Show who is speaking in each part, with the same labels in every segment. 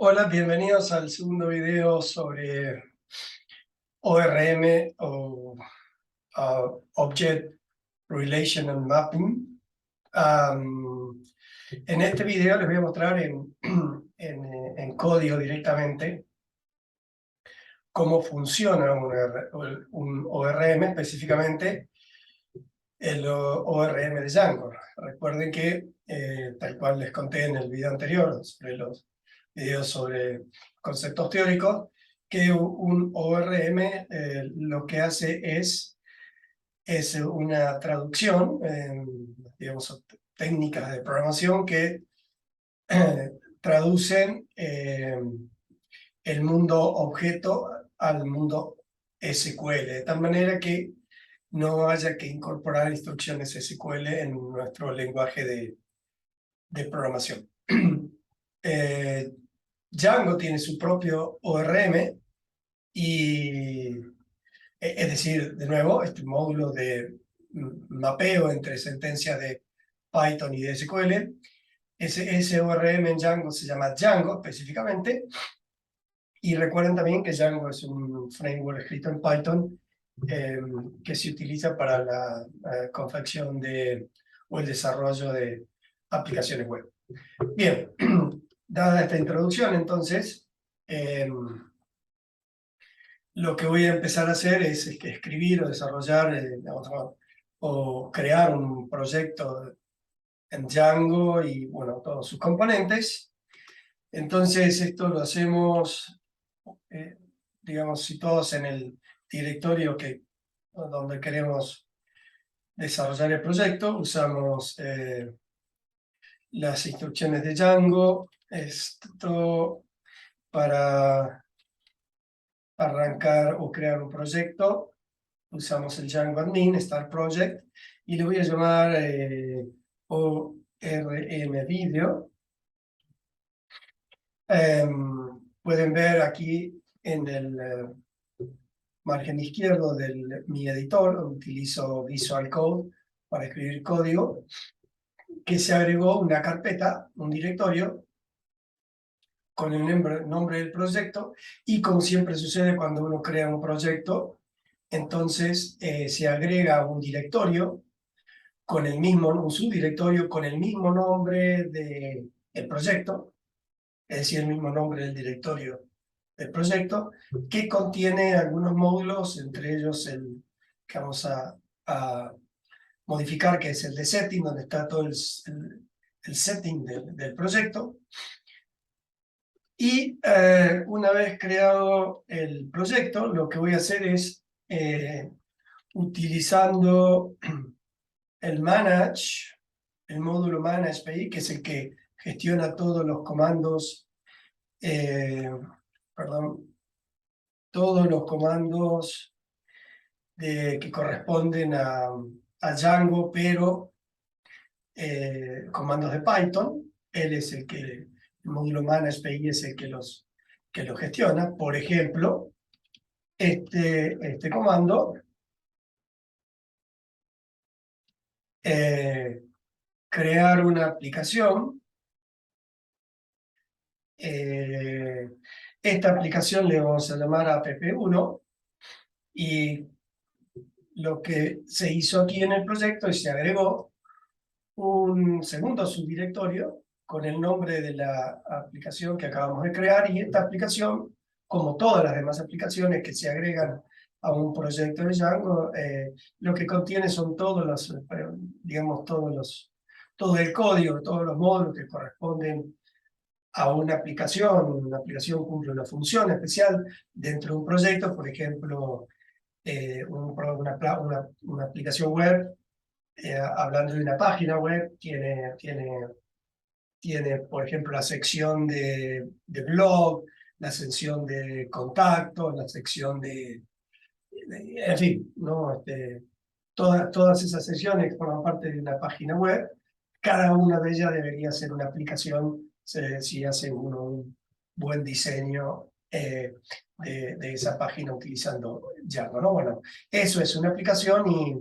Speaker 1: Hola, bienvenidos al segundo video sobre ORM o Object Relational Mapping. En este video les voy a mostrar en código directamente cómo funciona un ORM, específicamente el ORM de Django. Recuerden que, tal cual les conté en el video anterior, sobre los videos sobre conceptos teóricos, que un ORM lo que hace es una traducción, digamos, técnicas de programación que traducen el mundo objeto al mundo SQL, de tal manera que no haya que incorporar instrucciones SQL en nuestro lenguaje de programación. Django tiene su propio ORM y, es decir, de nuevo, este módulo de mapeo entre sentencias de Python y de SQL. Ese ORM en Django se llama Django específicamente. Y recuerden también que Django es un framework escrito en Python que se utiliza para la confección o el desarrollo de aplicaciones web. Bien, dada esta introducción, entonces, lo que voy a empezar a hacer es escribir o desarrollar o crear un proyecto en Django y, bueno, todos sus componentes. Entonces, esto lo hacemos, digamos, situados en el directorio donde queremos desarrollar el proyecto. Usamos las instrucciones de Django, esto para arrancar o crear un proyecto. Usamos el Django Admin, Start Project, y le voy a llamar ORM Video. Pueden ver aquí en el margen izquierdo de mi editor, utilizo Visual Code para escribir código, que se agregó una carpeta, un directorio, con el nombre del proyecto, y como siempre sucede cuando uno crea un proyecto, entonces se agrega un directorio un subdirectorio con el mismo nombre del proyecto, es decir, el mismo nombre del directorio del proyecto, que contiene algunos módulos, entre ellos el que vamos a modificar, que es el de setting, donde está todo el setting del proyecto. Y una vez creado el proyecto, lo que voy a hacer es, utilizando el manage, el módulo manage PI, que es el que gestiona todos los comandos, todos los comandos que corresponden a Django, pero comandos de Python. Él es el módulo manage PI es el que los gestiona. Por ejemplo, este comando, crear una aplicación. Esta aplicación le vamos a llamar app1, y lo que se hizo aquí en el proyecto es se agregó un segundo subdirectorio con el nombre de la aplicación que acabamos de crear, y esta aplicación, como todas las demás aplicaciones que se agregan a un proyecto de Django, lo que contiene son todos los, digamos, todo el código, todos los módulos que corresponden a una aplicación. Una aplicación cumple una función especial dentro de un proyecto. Por ejemplo, una aplicación web, hablando de una página web, tiene, por ejemplo, la sección de blog, la sección de contacto, la sección en fin, ¿no? Todas esas secciones forman parte de una página web. Cada una de ellas debería ser una aplicación si hace uno un buen diseño de esa página utilizando Django, ¿no? Bueno, eso es una aplicación y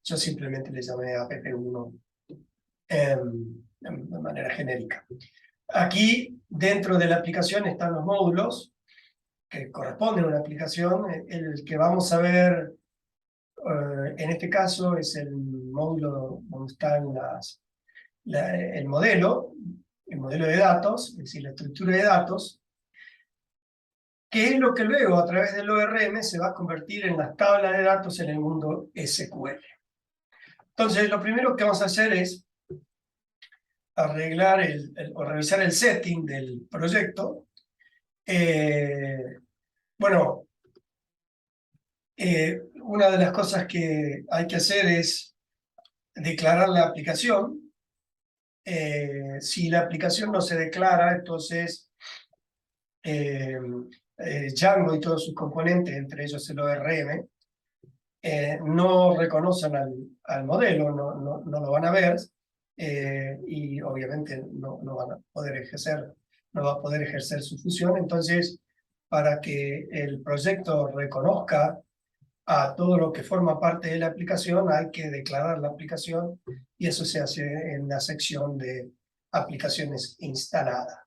Speaker 1: yo simplemente le llamé app1 de manera genérica. Aquí, dentro de la aplicación, están los módulos que corresponden a una aplicación. El que vamos a ver en este caso es el módulo donde están el modelo de datos, es decir, la estructura de datos, que es lo que luego, a través del ORM, se va a convertir en las tablas de datos en el mundo SQL. Entonces, lo primero que vamos a hacer es arreglar o revisar el setting del proyecto. Bueno, una de las cosas que hay que hacer es declarar la aplicación. Si la aplicación no se declara, entonces Django y todos sus componentes, entre ellos el ORM, no reconocen al modelo, no lo van a ver, y obviamente no van a poder ejercer, no va a poder ejercer su función. Entonces, para que el proyecto reconozca a todo lo que forma parte de la aplicación, hay que declarar la aplicación, y eso se hace en la sección de aplicaciones instaladas.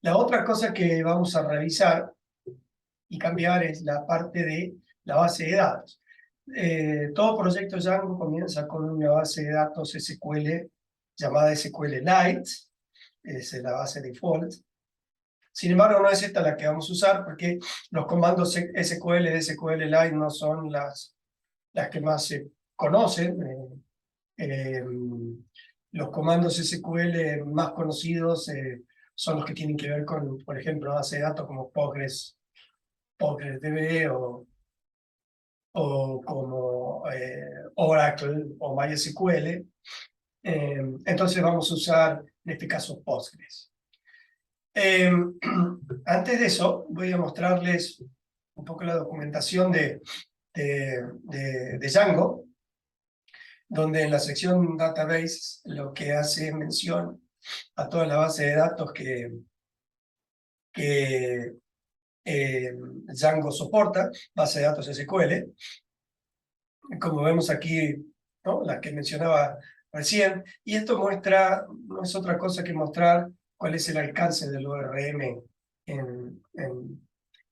Speaker 1: La otra cosa que vamos a revisar y cambiar es la parte de la base de datos. Todo proyecto Django comienza con una base de datos SQL llamada SQLite, es la base default. Sin embargo, no es esta la que vamos a usar, porque los comandos SQL de SQLite no son las que más se conocen. Los comandos SQL más conocidos son los que tienen que ver con, por ejemplo, base de datos como PostgreSQL o como Oracle o MySQL. Entonces vamos a usar, en este caso, Postgres. Antes de eso, voy a mostrarles un poco la documentación de Django, donde en la sección Database lo que hace mención a toda la base de datos que Django soporta, base de datos SQL. Como vemos aquí, ¿no?, la que mencionaba recién, y esto muestra, no es otra cosa que mostrar cuál es el alcance del ORM en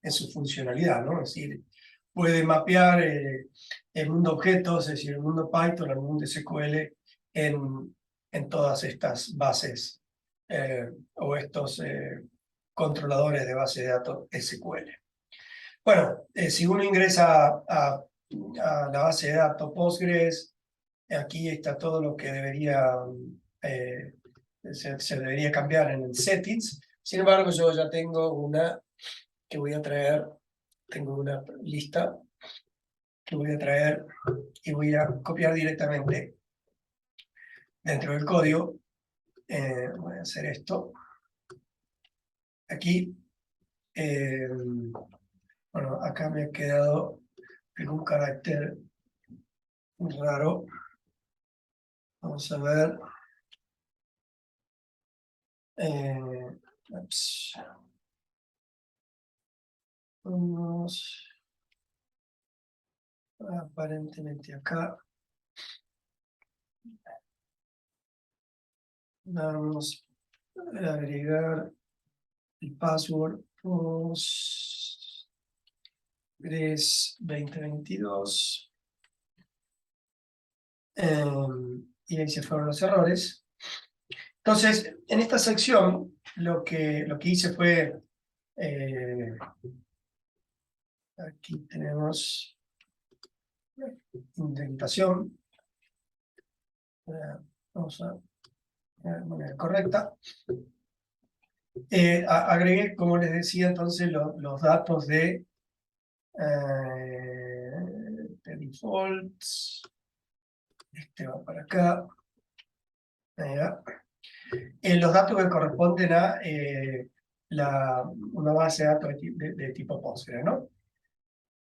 Speaker 1: su funcionalidad, ¿no? Es decir, puede mapear el mundo objetos, es decir, el mundo Python, el mundo SQL en todas estas bases o estos controladores de base de datos SQL. Bueno, si uno ingresa a la base de datos Postgres, aquí está todo lo que se debería cambiar en el settings. Sin embargo, yo ya tengo una que voy a traer, tengo una lista que voy a traer y voy a copiar directamente dentro del código. Voy a hacer esto. Aquí, bueno, acá me ha quedado algún carácter raro. Vamos a ver. Vamos aparentemente acá. Vamos a agregar el password Postgres 2022. Y ahí se fueron los errores. Entonces, en esta sección, lo que hice fue, aquí tenemos indentación. Vamos a de manera correcta. Agregué, como les decía, entonces los datos de defaults. Este va para acá. Los datos que corresponden a una base de datos de tipo Postgres, ¿no?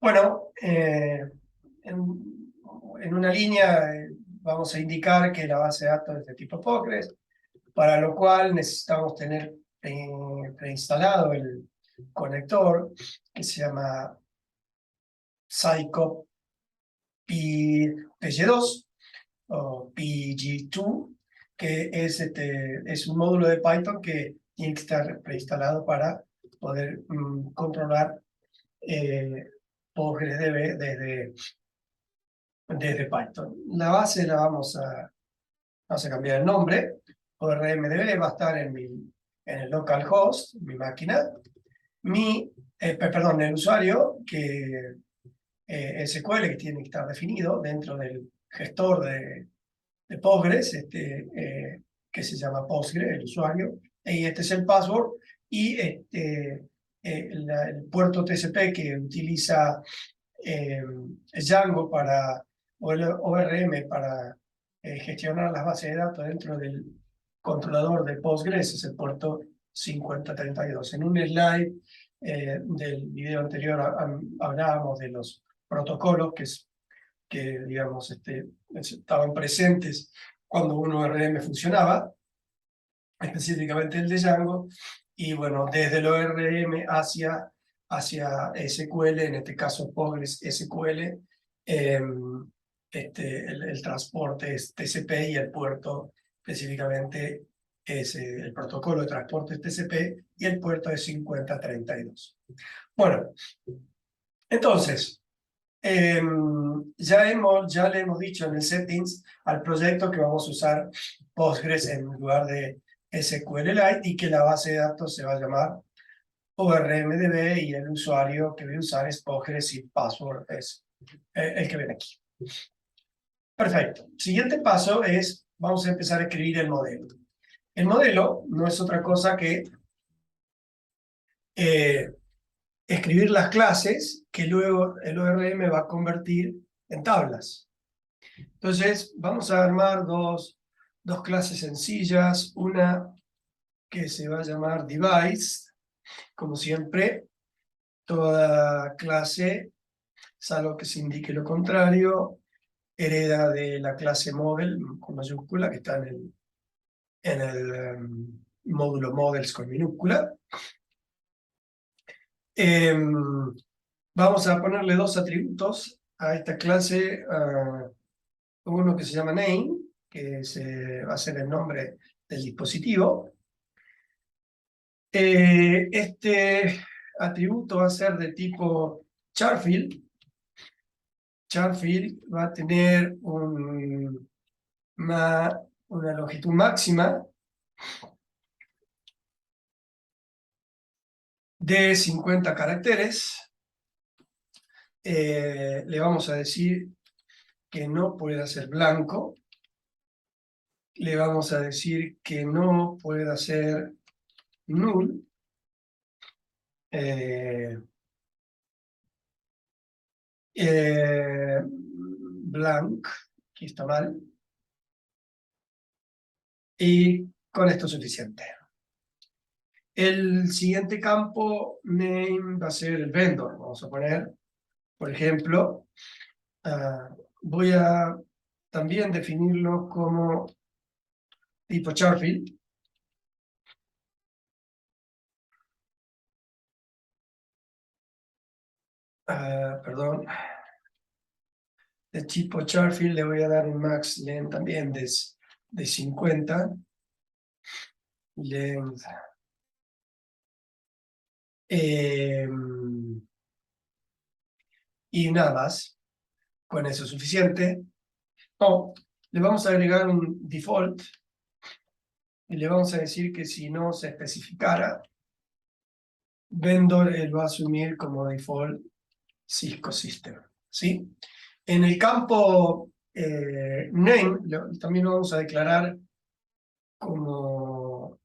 Speaker 1: Bueno, en una línea vamos a indicar que la base de datos es de tipo Postgres, para lo cual necesitamos tener preinstalado el conector que se llama Psycop PG2 o PG2, que es un módulo de Python que tiene que estar preinstalado para poder controlar PostgreSDB desde Python. La base la vamos a cambiar el nombre. ORMDB va a estar en el localhost, mi máquina. Perdón, el usuario que SQL que tiene que estar definido dentro del gestor de Postgres, que se llama Postgres, el usuario, y este es el password, y el puerto TCP que utiliza Django o el ORM para gestionar las bases de datos dentro del controlador de Postgres, es el puerto 5032. En un slide del video anterior hablábamos de los protocolos que digamos, estaban presentes cuando un ORM funcionaba, específicamente el de Django, y bueno, desde el ORM hacia SQL, en este caso Postgres SQL, el transporte es TCP y el puerto específicamente es el protocolo de transporte es TCP y el puerto es 5032. Bueno, entonces, ya le hemos dicho en el settings al proyecto que vamos a usar Postgres en lugar de SQLite y que la base de datos se va a llamar ORMDB y el usuario que voy a usar es Postgres y password es el que ven aquí. Perfecto. Siguiente paso es, vamos a empezar a escribir el modelo. El modelo no es otra cosa que escribir las clases que luego el ORM va a convertir en tablas. Entonces, vamos a armar dos clases sencillas. Una que se va a llamar device. Como siempre, toda clase, salvo que se indique lo contrario, hereda de la clase model con mayúscula, que está en el módulo models con minúscula. Vamos a ponerle dos atributos a esta clase. Uno que se llama name, que va a ser el nombre del dispositivo. Este atributo va a ser de tipo charfield. Charfield va a tener una longitud máxima de 50 caracteres. Le vamos a decir que no pueda ser blanco. Le vamos a decir que no pueda ser null. Blank, aquí está mal. Y con esto es suficiente. El siguiente campo name va a ser el vendor. Vamos a poner, por ejemplo, voy a también definirlo como tipo charfield. Perdón. De tipo charfield le voy a dar un max length también de 50. Length. Y nada más. Con eso es suficiente. O le vamos a agregar un default y le vamos a decir que si no se especificara, vendor él va a asumir como default Cisco System. ¿Sí? En el campo name también lo vamos a declarar como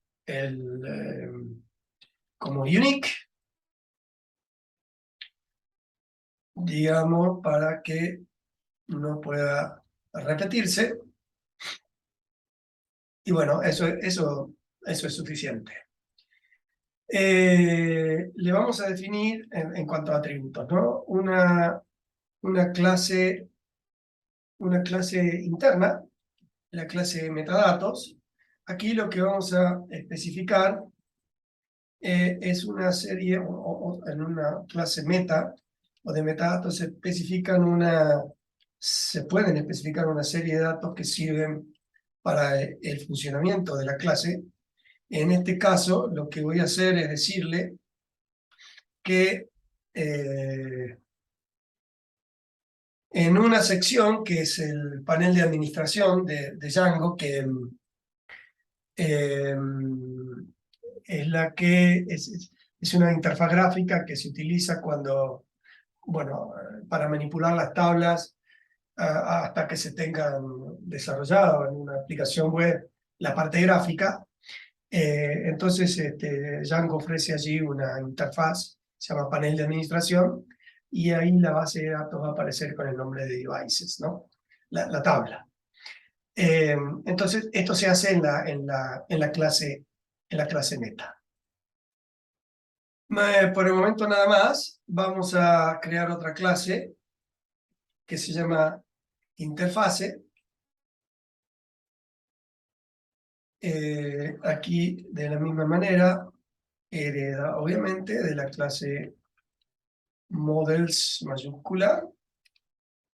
Speaker 1: como unique, digamos, para que no pueda repetirse. Y bueno, eso es suficiente. Le vamos a definir en cuanto a atributos, ¿no? Una clase interna, la clase metadatos. Aquí lo que vamos a especificar es una serie, en una clase meta o de metadatos se pueden especificar una serie de datos que sirven para el funcionamiento de la clase En este caso, lo que voy a hacer es decirle que en una sección que es el panel de administración de Django, que eh, es la que es una interfaz gráfica que se utiliza cuando, bueno, para manipular las tablas hasta que se tengan desarrollado en una aplicación web la parte gráfica. Entonces, Django ofrece allí una interfaz, se llama panel de administración, y ahí la base de datos va a aparecer con el nombre de devices, ¿no? La tabla. Entonces, esto se hace en la clase meta. Por el momento nada más, vamos a crear otra clase que se llama interfase. Aquí, de la misma manera, hereda obviamente de la clase models mayúscula,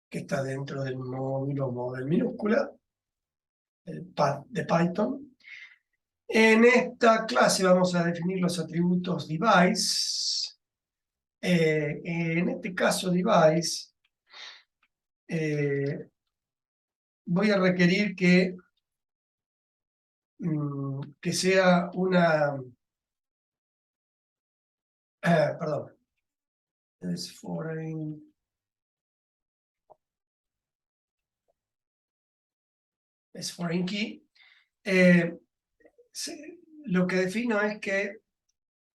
Speaker 1: que está dentro del módulo model minúscula, el path de Python. En esta clase vamos a definir los atributos device. En este caso device, voy a requerir que sea una... perdón. Es foreign... Es foreign key. Lo que defino es que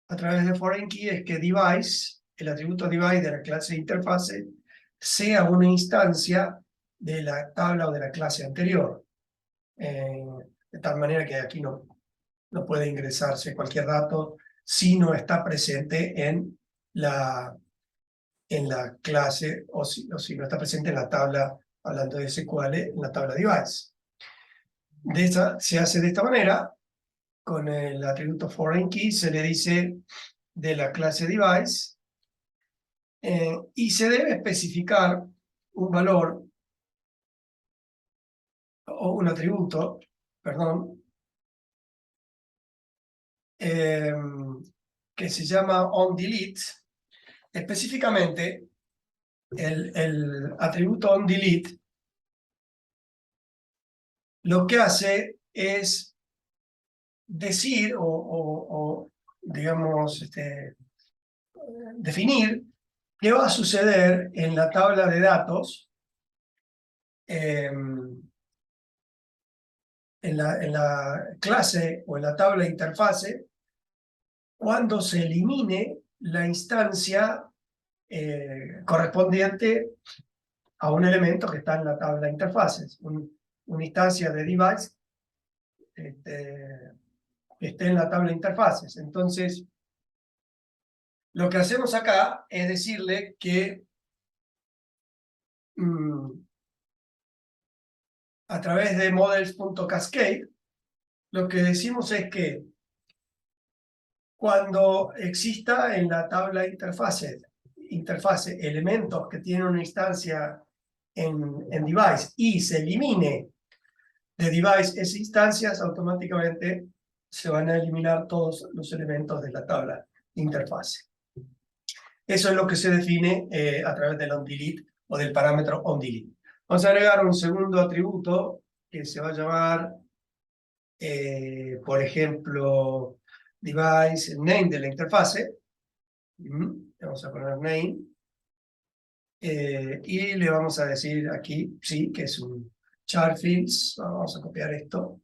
Speaker 1: a través de foreign key es que device, el atributo device de la clase interfase, sea una instancia de la tabla o de la clase anterior. De tal manera que aquí no puede ingresarse cualquier dato si no está presente en la clase o si no está presente en la tabla, hablando de SQL, en la tabla device. Se hace de esta manera. Con el atributo foreign key se le dice de la clase device y se debe especificar un valor o un atributo, perdón, que se llama onDelete. Específicamente, el atributo onDelete lo que hace es decir o digamos, definir qué va a suceder en la tabla de datos en la clase o en la tabla de interfase cuando se elimine la instancia correspondiente a un elemento que está en la tabla de interfaces, una instancia de device que esté en la tabla de interfaces. Entonces, lo que hacemos acá es decirle que a través de models.cascade, lo que decimos es que cuando exista en la tabla de interfase elementos que tienen una instancia en device y se elimine de device esas instancias, automáticamente se van a eliminar todos los elementos de la tabla de interfase. Eso es lo que se define a través del onDelete o del parámetro onDelete. Vamos a agregar un segundo atributo que se va a llamar, por ejemplo, device name de la interfase. Vamos a poner name. Y le vamos a decir aquí, sí, que es un char fields. Vamos a copiar esto.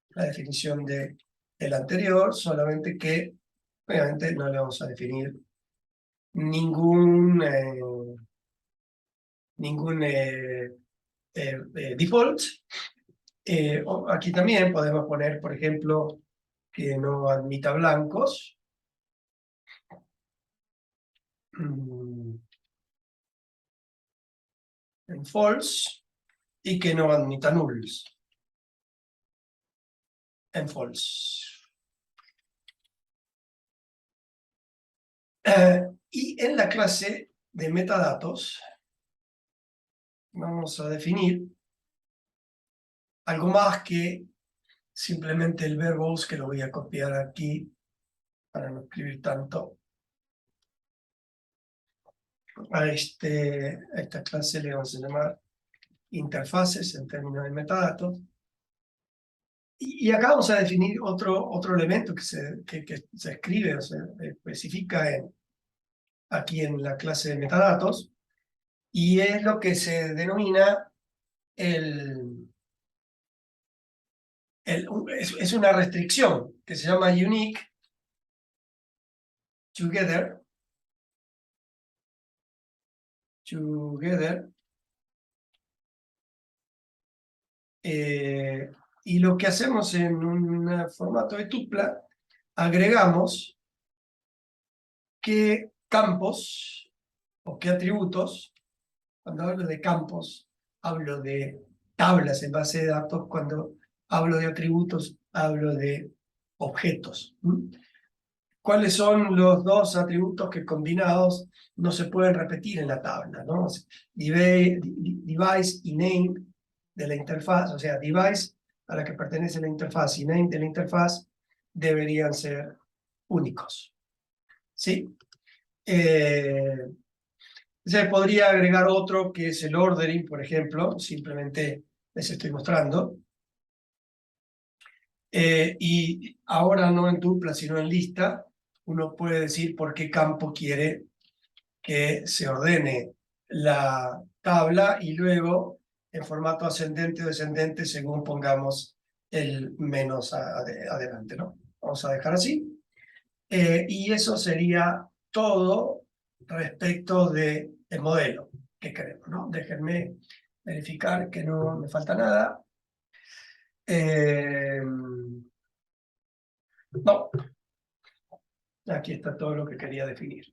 Speaker 1: La definición del anterior, solamente que obviamente no le vamos a definir ningún default. Aquí también podemos poner, por ejemplo, que no admita blancos. En false, y que no admita nulls en false. Y en la clase de metadatos vamos a definir algo más que simplemente el verbose, que lo voy a copiar aquí para no escribir tanto. A esta clase le vamos a llamar interfaces en términos de metadatos. Y acá vamos a definir otro elemento que se escribe o se especifica aquí en la clase de metadatos, y es lo que se denomina es una restricción que se llama unique together, y lo que hacemos en un formato de tupla, agregamos qué campos o qué atributos. Cuando hablo de campos, hablo de tablas en base de datos. Cuando hablo de atributos, hablo de objetos. ¿Cuáles son los dos atributos que combinados no se pueden repetir en la tabla, ¿no? Device y name de la interfaz, o sea, device a la que pertenece la interfaz y name de la interfaz deberían ser únicos. ¿Sí? Se podría agregar otro que es el ordering, por ejemplo, simplemente les estoy mostrando. Y ahora no en tupla, sino en lista, uno puede decir por qué campo quiere que se ordene la tabla y luego en formato ascendente o descendente según pongamos el menos adelante, ¿no? Vamos a dejar así. Y eso sería todo respecto del modelo que queremos, ¿no? Déjenme verificar que no me falta nada. No, aquí está todo lo que quería definir.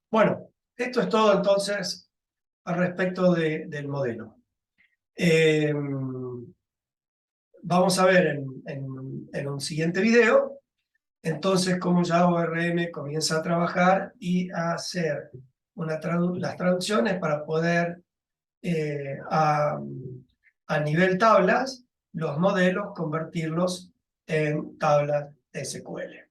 Speaker 1: Bueno, esto es todo entonces al respecto del modelo. Vamos a ver en un siguiente video, entonces, cómo ya ORM comienza a trabajar y a hacer las traducciones para poder, a nivel tablas, los modelos, convertirlos en tablas SQL.